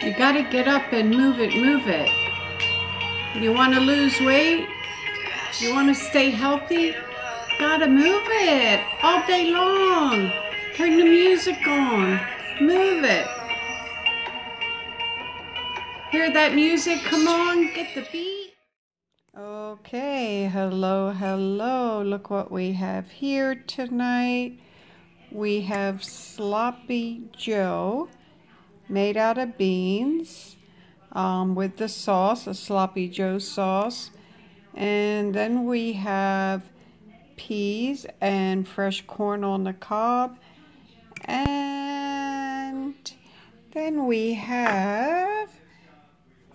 You gotta get up and move it, move it. You wanna lose weight? You wanna stay healthy? Gotta move it all day long. Turn the music on, move it. Hear that music? Come on, get the beat. Okay, hello, hello. Look what we have here tonight. We have Sloppy Joe made out of beans with the sauce, a Sloppy Joe sauce. And then we have peas and fresh corn on the cob. And then we have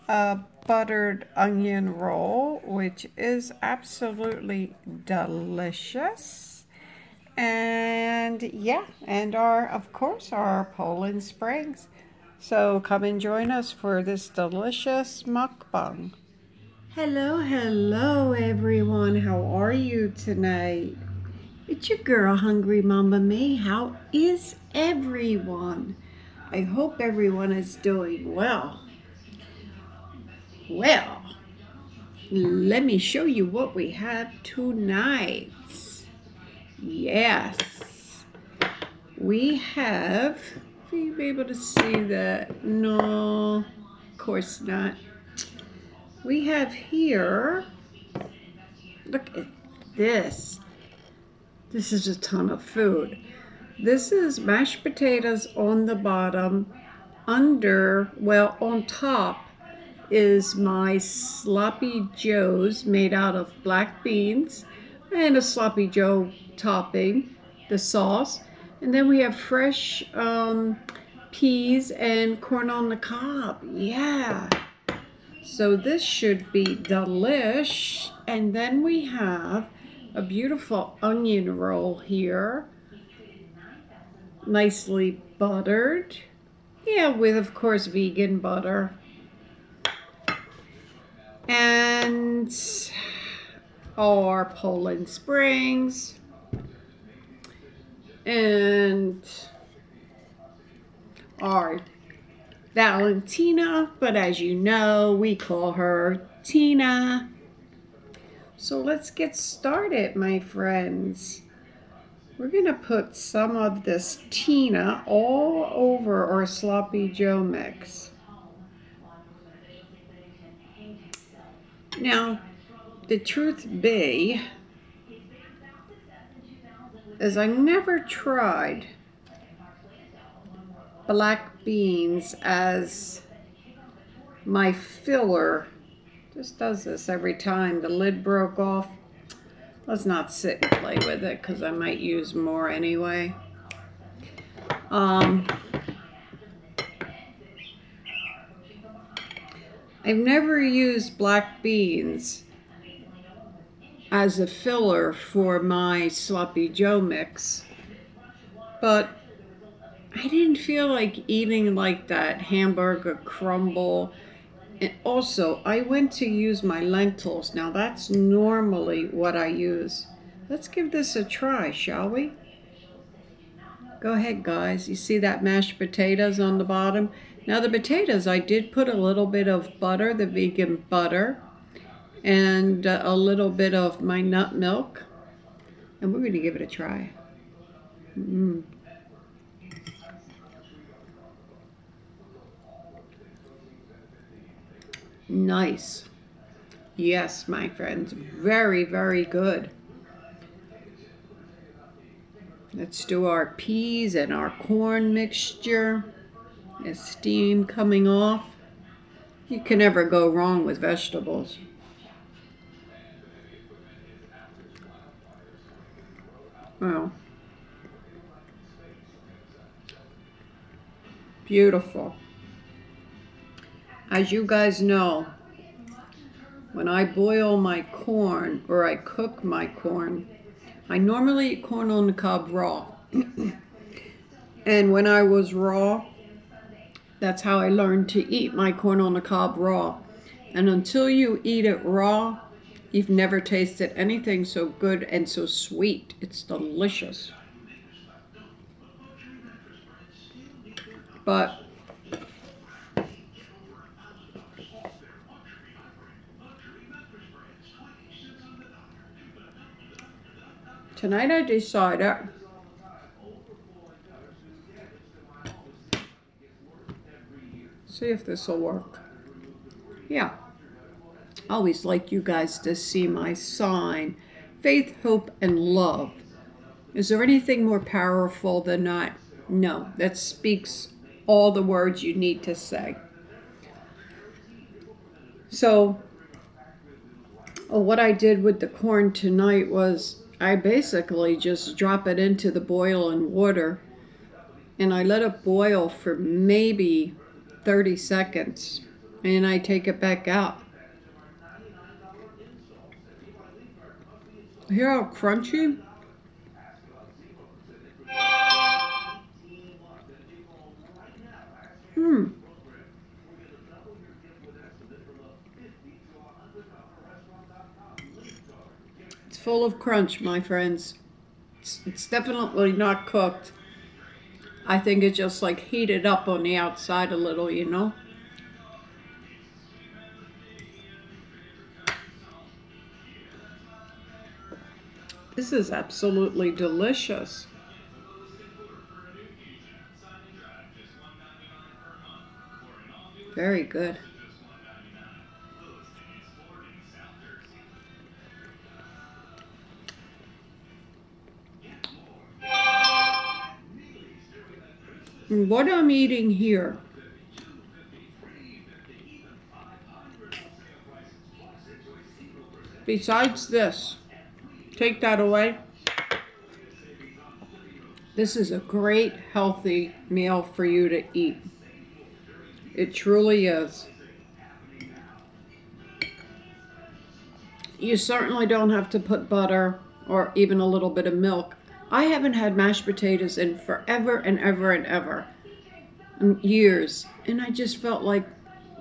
a buttered onion roll, which is absolutely delicious. And yeah, and of course our Poland Springs. So come and join us for this delicious mukbang. Hello, hello everyone. How are you tonight? It's your girl, Hungry Mama May. How is everyone? I hope everyone is doing well. Well, let me show you what we have tonight. Yes, we have, will you be able to see that? No, of course not. We have here, look at this. This is a ton of food. This is mashed potatoes on the bottom. On top is my Sloppy Joes made out of black beans and a Sloppy Joe topping, the sauce. And then we have fresh peas and corn on the cob. Yeah. So this should be delish. And then we have a beautiful onion roll here. Nicely buttered. Yeah, with of course vegan butter. And our Poland Springs. And our Valentina, but as you know, we call her Tina. So let's get started, my friends. We're gonna put some of this Tina all over our Sloppy Joe mix. Now, the truth be, is I never tried black beans as my filler. Just does this every time. The lid broke off. Let's not sit and play with it because I might use more anyway. I've never used black beans as a filler for my Sloppy Joe mix, but I didn't feel like eating like that hamburger crumble. And also, I went to use my lentils. Now that's normally what I use. Let's give this a try, shall we? Go ahead, guys. You see that mashed potatoes on the bottom? Now the potatoes, I did put a little bit of butter, the vegan butter, and a little bit of my nut milk. And we're going to give it a try. Nice. Yes, my friends. Very, very good. Let's do our peas and our corn mixture. The steam coming off. You can never go wrong with vegetables. Well, beautiful. As you guys know, when I boil my corn or I cook my corn, I normally eat corn on the cob raw. And when I was raw, that's how I learned to eat my corn on the cob raw. And until you eat it raw, you've never tasted anything so good and so sweet. It's delicious. But Tonight I decided see if this will work. Yeah. Always like you guys to see my sign. Faith, hope, and love. Is there anything more powerful than that? No. That speaks all the words you need to say. So, what I did with the corn tonight was I basically just drop it into the boiling water and I let it boil for maybe 30 seconds and I take it back out. Hear how crunchy? It's full of crunch, my friends. It's definitely not cooked. I think it just like heated up on the outside a little, you know? This is absolutely delicious. Very good. And what I'm eating here, besides this, take that away. This is a great healthy meal for you to eat. It truly is. You certainly don't have to put butter or even a little bit of milk. I haven't had mashed potatoes in forever and ever and ever. Years. And I just felt like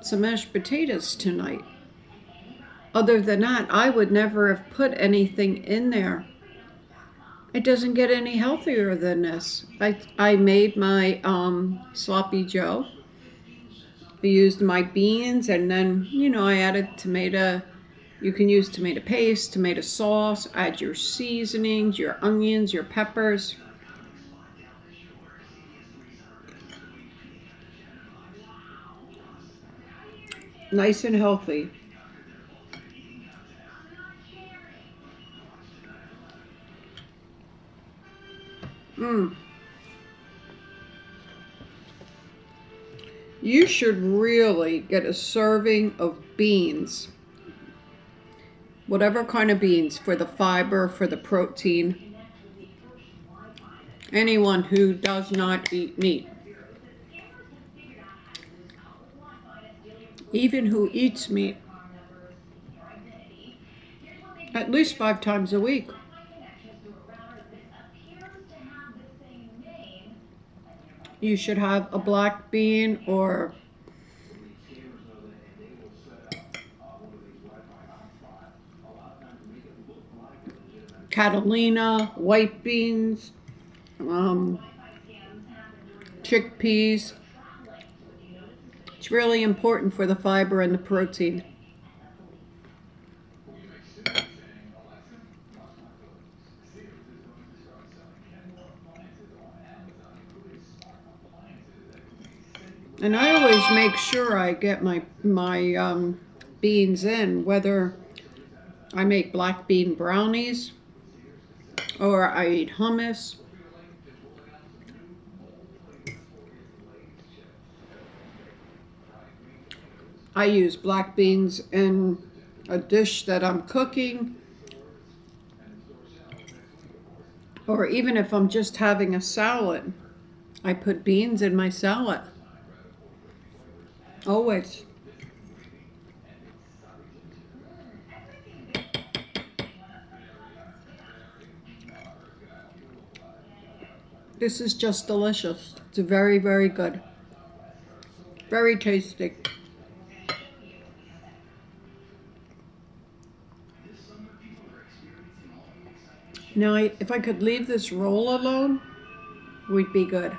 some mashed potatoes tonight. Other than that, I would never have put anything in there. It doesn't get any healthier than this. I made my sloppy joe. I used my beans and then, you know, I added tomato. You can use tomato paste, tomato sauce, add your seasonings, your onions, your peppers. Nice and healthy. You should really get a serving of beans. Whatever kind of beans, for the fiber, for the protein. Anyone who does not eat meat. Even who eats meat. At least 5 times a week. You should have a black bean or Catalina, white beans, chickpeas. It's really important for the fiber and the protein. And I always make sure I get my beans in, whether I make black bean brownies or I eat hummus. I use black beans in a dish that I'm cooking, or even if I'm just having a salad, I put beans in my salad. Always. This is just delicious. It's very, very good. Very tasty. Now, if I could leave this roll alone, we'd be good.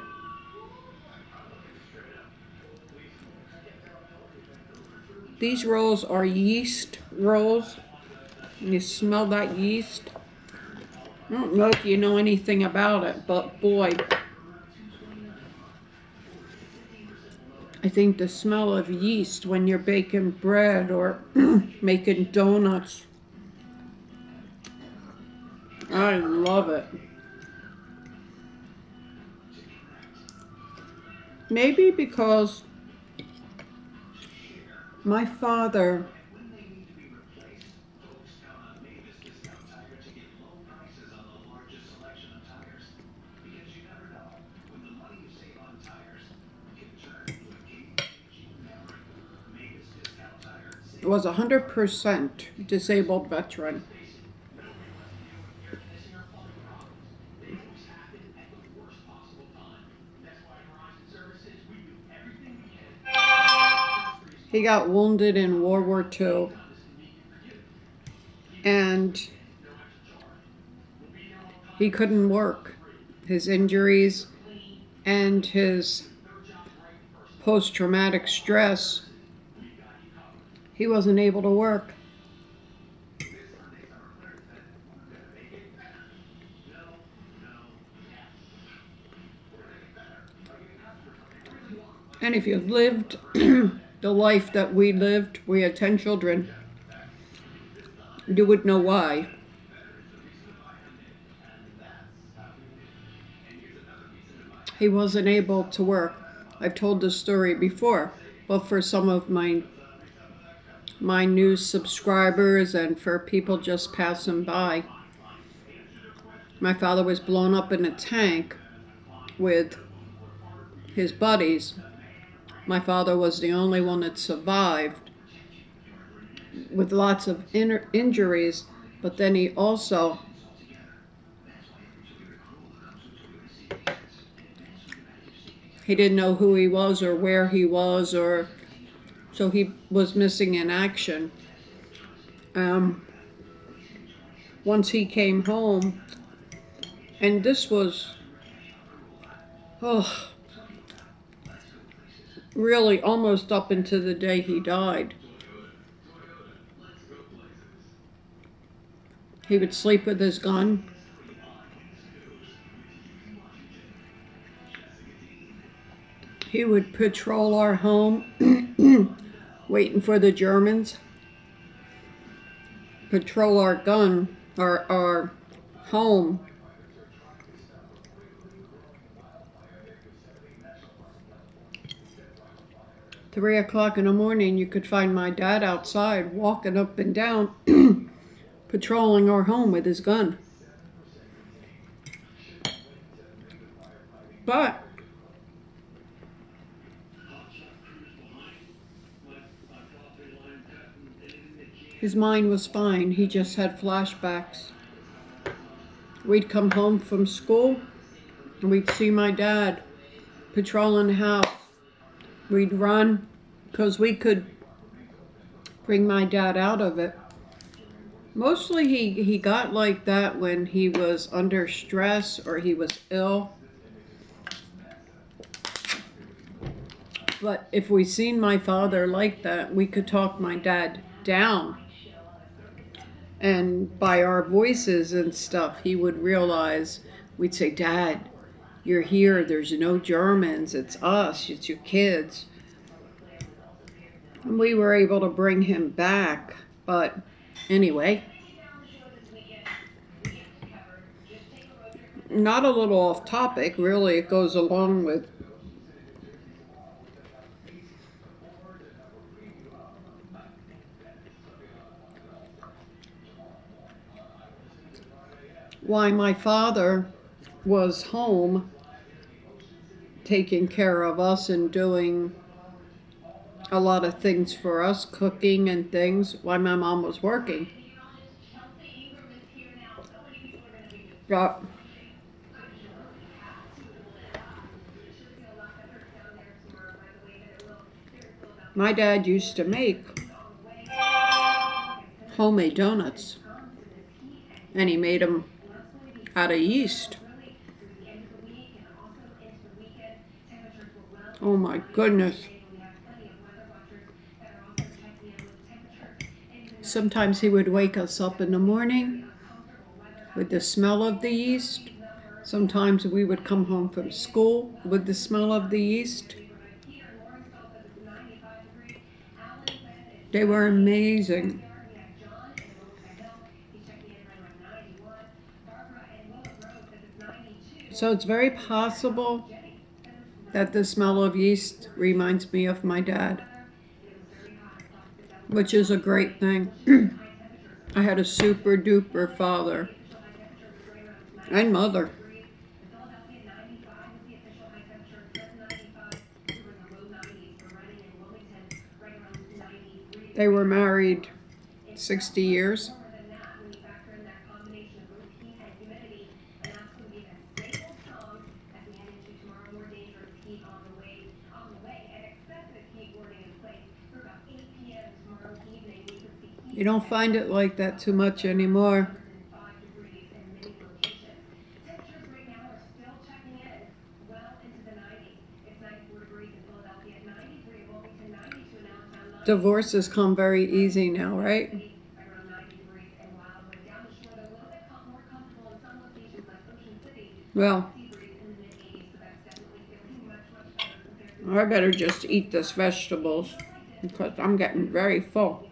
These rolls are yeast rolls. You smell that yeast? don't know if you know anything about it, but boy, I think the smell of yeast when you're baking bread or making donuts, I love it. Maybe because my father was 100% disabled veteran. He got wounded in World War II, and he couldn't work. His injuries and his post-traumatic stress, he wasn't able to work. And if you lived the life that we lived, we had 10 children, you would know why. He wasn't able to work. I've told this story before, but for some of my new subscribers and for people just passing by, my father was blown up in a tank with his buddies. My father was the only one that survived with lots of injuries, but then he also he didn't know who he was or where he was, or so he was missing in action. Once he came home, and this was really almost up into the day he died. He would sleep with his gun. He would patrol our home, waiting for the Germans. Patrol our home. At 3 o'clock in the morning, you could find my dad outside walking up and down, patrolling our home with his gun. But his mind was fine. He just had flashbacks. We'd come home from school and we'd see my dad patrolling the house. We'd run because we could bring my dad out of it. Mostly he got like that when he was under stress or he was ill. But if we seen my father like that, we could talk my dad down. And by our voices and stuff, he would realize, we'd say, "Dad, you're here, there's no Germans, it's us, it's your kids." And we were able to bring him back, but anyway. Not a little off topic, really, it goes along with why my father was home taking care of us and doing a lot of things for us, cooking and things, while my mom was working. But my dad used to make homemade donuts, and he made them out of yeast. Oh my goodness. Sometimes he would wake us up in the morning, with the smell of the yeast. Sometimes we would come home from school with the smell of the yeast. They were amazing. So it's very possible that the smell of yeast reminds me of my dad, which is a great thing. I had a super duper father and mother. They were married 60 years. You don't find it like that too much anymore. Divorces come very easy now, right? Well, I better just eat this vegetables because I'm getting very full.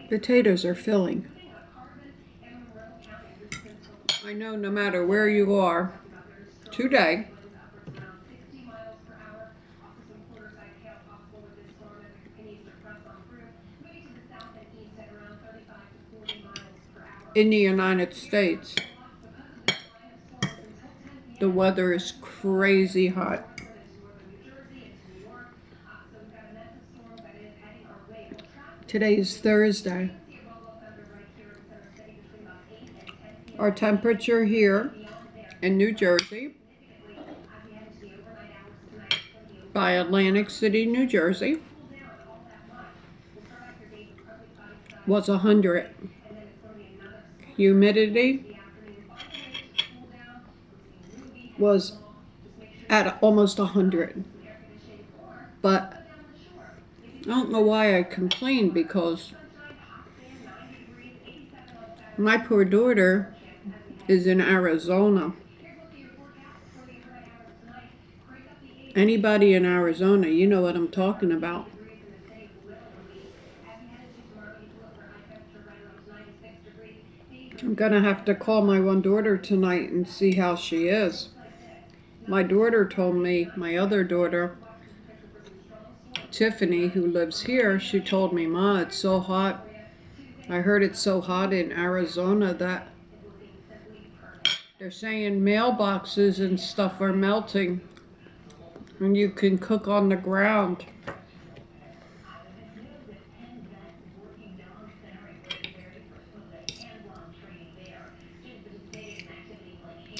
Potatoes are filling. I know no matter where you are today, in the United States, the weather is crazy hot. Today is Thursday. Our temperature here in New Jersey, by Atlantic City, New Jersey, was 100. Humidity was at almost 100. But I don't know why I complained, because my poor daughter is in Arizona. Anybody in Arizona, you know what I'm talking about. I'm gonna have to call my one daughter tonight and see how she is. My daughter told me, my other daughter, Tiffany, who lives here, she told me, "Ma, it's so hot. I heard it's so hot in Arizona that they're saying mailboxes and stuff are melting and you can cook on the ground."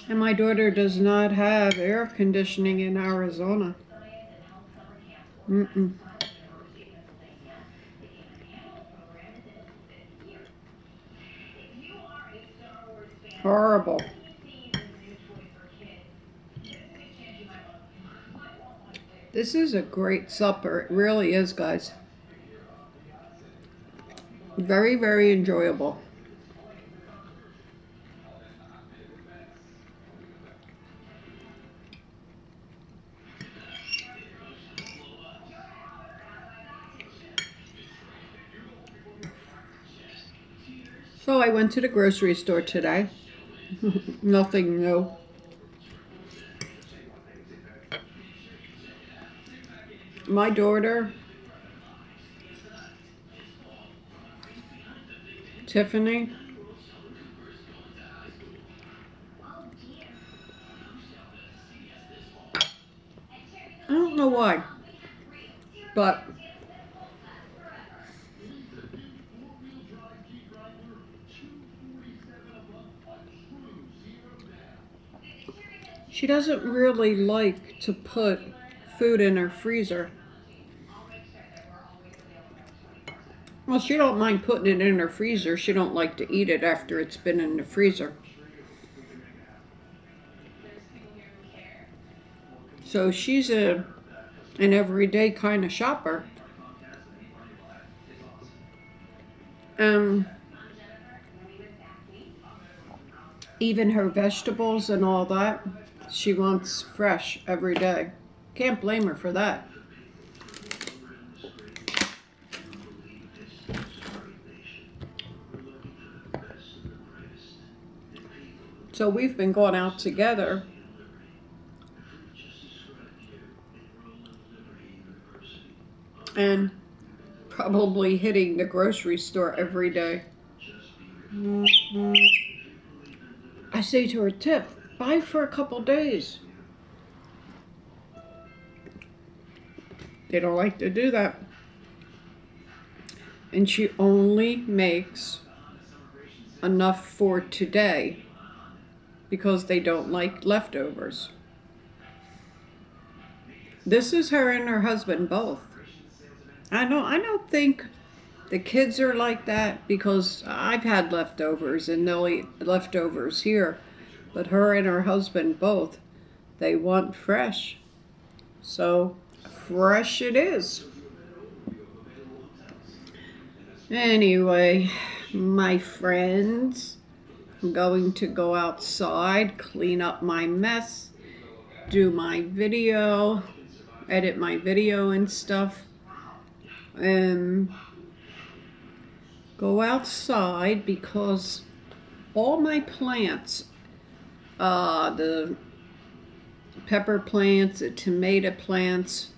And my daughter does not have air conditioning in Arizona. Horrible. This is a great supper. It really is, guys. Very, very enjoyable. So I went to the grocery store today. Nothing new. My daughter, Tiffany, I don't know why, but she doesn't really like to put food in her freezer. Well, she don't mind putting it in her freezer. She don't like to eat it after it's been in the freezer. So she's an everyday kind of shopper. Even her vegetables and all that, she wants fresh every day. Can't blame her for that. So we've been going out together. And probably hitting the grocery store every day. I say to her, Tiff, buy for a couple days. They don't like to do that. And she only makes enough for today because they don't like leftovers. This is her and her husband both. I don't think the kids are like that, because I've had leftovers and they'll eat leftovers here. But her and her husband both, they want fresh. So fresh it is. Anyway, my friends, I'm going to go outside, clean up my mess, do my video, edit my video and stuff, and go outside because all my plants, the pepper plants, the tomato plants,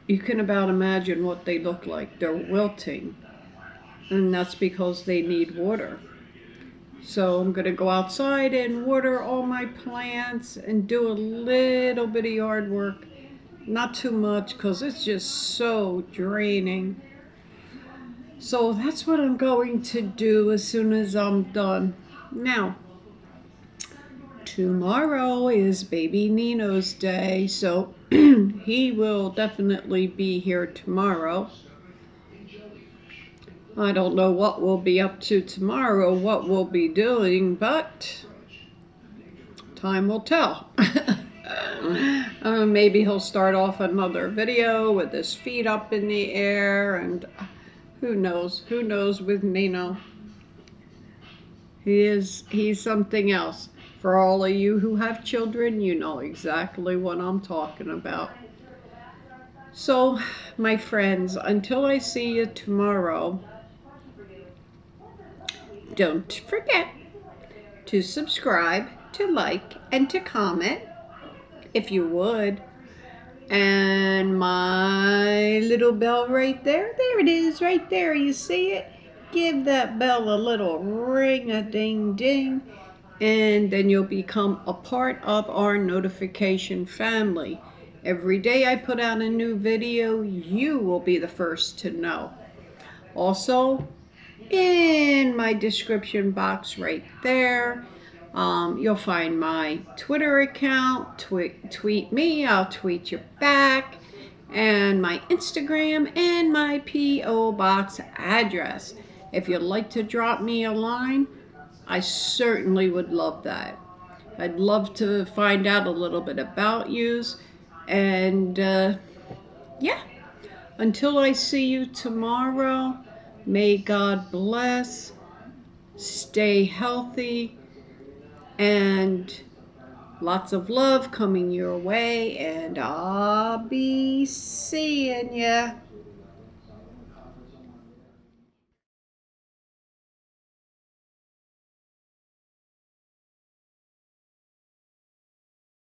you can about imagine what they look like. They're wilting, and that's because they need water. So I'm going to go outside and water all my plants and do a little bit of yard work. Not too much, because it's just so draining. So that's what I'm going to do as soon as I'm done. Now, tomorrow is baby Nino's day, so he will definitely be here tomorrow. I don't know what we'll be up to tomorrow, what we'll be doing, but time will tell. Maybe he'll start off another video with his feet up in the air, and who knows with Nino. He's something else. For all of you who have children, you know exactly what I'm talking about. So, my friends, until I see you tomorrow, don't forget to subscribe, to like, and to comment, if you would. And my little bell right there, there it is, right there, you see it? Give that bell a little ring-a-ding-ding, and then you'll become a part of our notification family. Every day I put out a new video, you will be the first to know. Also, in my description box right there, you'll find my Twitter account. Tweet me, I'll tweet you back, and my Instagram and my P.O. box address. If you'd like to drop me a line, I certainly would love that. I'd love to find out a little bit about yous. And yeah, until I see you tomorrow, may God bless, stay healthy, and lots of love coming your way, and I'll be seeing ya.